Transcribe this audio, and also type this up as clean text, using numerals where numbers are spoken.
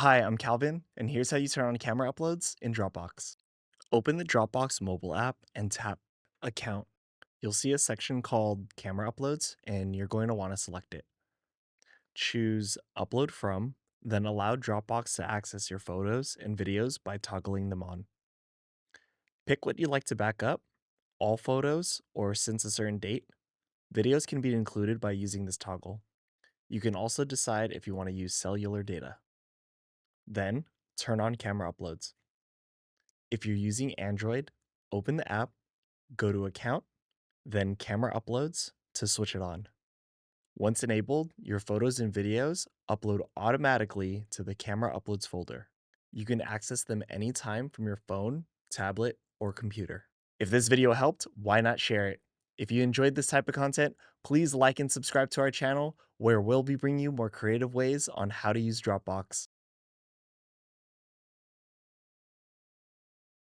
Hi, I'm Calvin, and here's how you turn on camera uploads in Dropbox. Open the Dropbox mobile app and tap Account. You'll see a section called Camera Uploads, and you're going to want to select it. Choose Upload From, then allow Dropbox to access your photos and videos by toggling them on. Pick what you'd like to back up, all photos, or since a certain date. Videos can be included by using this toggle. You can also decide if you want to use cellular data. Then, turn on camera uploads. If you're using Android, open the app, go to Account, then Camera Uploads to switch it on. Once enabled, your photos and videos upload automatically to the Camera Uploads folder. You can access them anytime from your phone, tablet, or computer. If this video helped, why not share it? If you enjoyed this type of content, please like and subscribe to our channel, where we'll be bringing you more creative ways on how to use Dropbox.